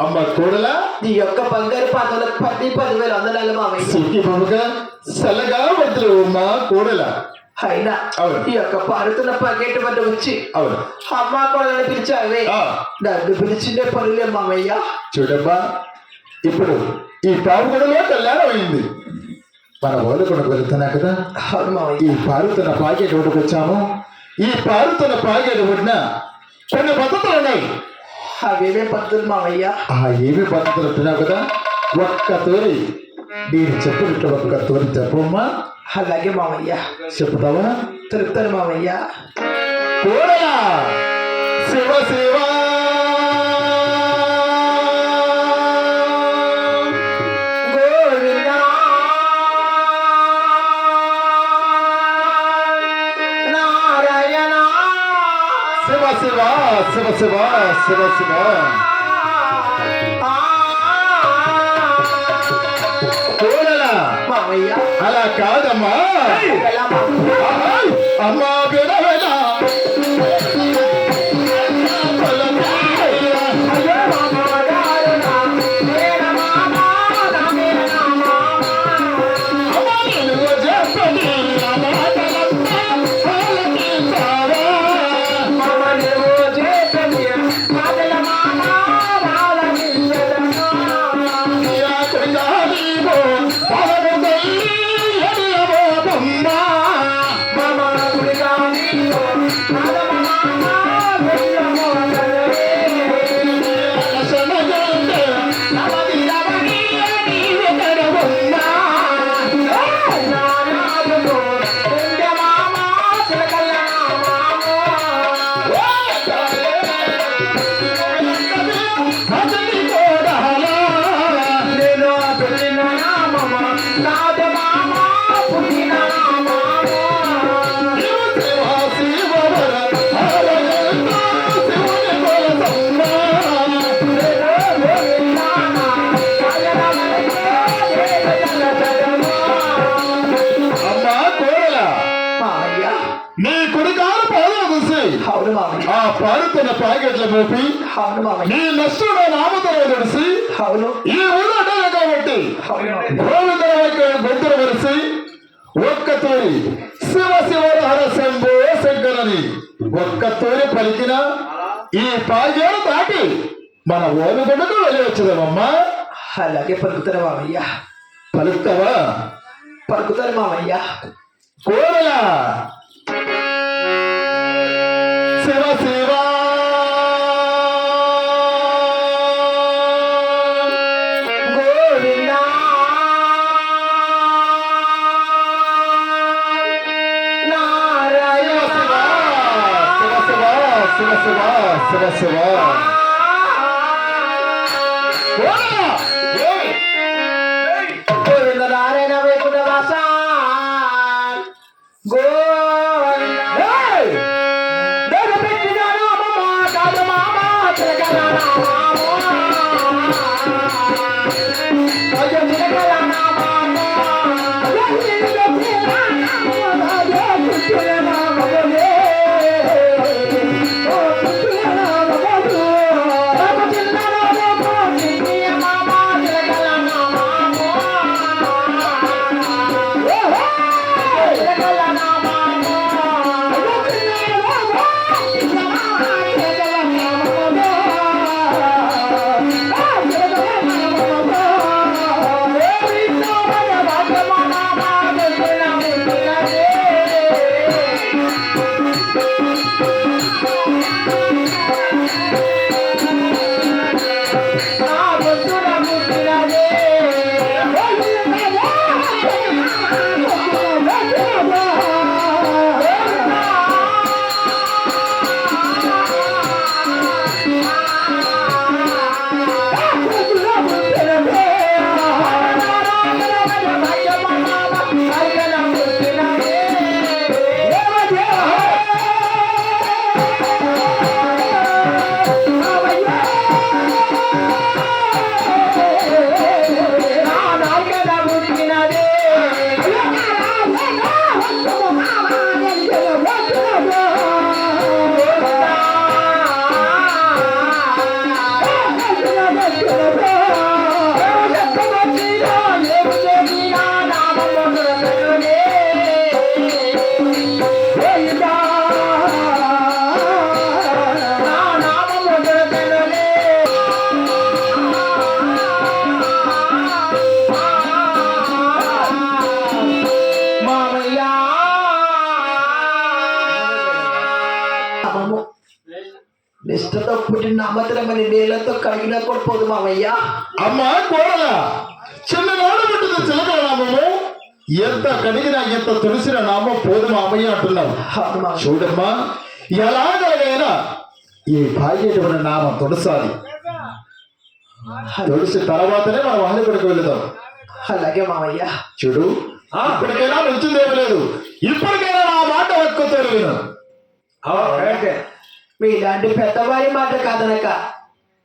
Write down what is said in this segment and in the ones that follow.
అమ్మ కోడలా నీ యొక్క బంగారు పాదాలకు 10,000 వందనాలు మామయ్య. సుఖి బాబుగా చల్లగా వద్దు మా కోడలా. అయినా అవును. ఈ యొక్క పారుతున్న పగేట వద్ద వచ్చి అవును అమ్మా కోడలని పిలిచావే, నన్ను పిలిచిండే పనులే మామయ్య. చూడమ్మా, ఇప్పుడు ఈ పావుగడలో కళ్యాణం అయింది. మన ఓలకొండకు వెళ్తున్నా కదా. అవును మామయ్య. ఈ పారుతున్న పాకెట్ ఒకటికి వచ్చాము. ఈ పారుతున్న పాకెట్ ఒడిన కొన్ని పద్ధతులు ఉన్నాయి. అవేవే పద్ధతులు మామయ్య? ఏమి పద్ధతులు అంటున్నావు కదా. ఒక్క తోరి నేను చెప్పినట్లు ఒక్క తోరి చెప్పమ్మా. అలాగే మామయ్య. చెప్తావా? తెలుపుతాను మామయ్య. కోడలా శివ శివ గోవిందా నారాయణ శివ శివ శివ శివ శివ శివ. కోడలా మామయ్య. అలా కాదమ్మా. ఎలా మామయ్య? అమ్మా బిడవెలా అయ్యో మామగారునా, నేనా మామా, నా నేనా మామా. మామ నువ్వు చేసే మాటల మామా ఆలకించదనా. మామ గుడిగా నీవు మాధవ మామా వెయ్యమో కదలే. నవది రవణి నీవే కడవున్నా. నానాదులు నిండె మామా చిలకల్ల మామో. నేను పెళ్ళిన నామమ నాద మామా పుట్టిన నామమో. అమ్మా కోడలా, మామయ్య. నీ కొడుకాలు పాలు చూసి అవును మామయ్య. ఆ పారుతున్న ప్యాకెట్ల మోపి అవును మామయ్య. నీ నష్టం నామతలో తెలిసి అవును ఈ ఊరు అడ్డాలి కాబట్టి అవును మామయ్య. గోవిందరావు గొంతులు వరిసి ఒక్క తోరి శివ శివర హర శంభో శంకరని ఒక్క తోరి పలికిన ఈ పాగేడు దాటి మన ఓనుగొండకు వెళ్ళి వచ్చేదమ్మా. అలాగే పలుకుతారు మామయ్య. పలుకుతావా? పలుకుతారు మామయ్య. కోరలా శివ శివ గోవిందా నారాయణ శివ శివ శివ శివ శివ శివ. కోరలా గోవింద నారాయణ వైకుంఠ వాస గోవింద. నిష్ఠతో పుట్టిన అమతరమని నీళ్లతో కడిగినా కూడా పోదు మామయ్య. అమ్మా కోడల చిన్ననాడు పుట్టిన చిలకల నామము ఎంత కడిగినా ఎంత తులసిన నామం పోదు మామయ్య అంటున్నావు. అవును మామయ్య. చూడమ్మా ఎలాగైనా ఈ భాగ్యమైన నామం తులసాలి. తులసి తర్వాతనే మనం వాహనకుడికి వెళుదాం. అలాగే మామయ్య. చూడు ఇప్పటికైనా నుంచిందేమీ లేదు. ఇప్పటికైనా నా మాట ఒక్కతో విను. మీలాంటి పెద్దవారి మాట కాదనక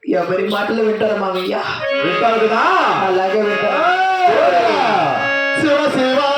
ఎవరి మాటలు వింటారు మామయ్య. వింటారు కదా? అలాగే వింటారు. శివ శివ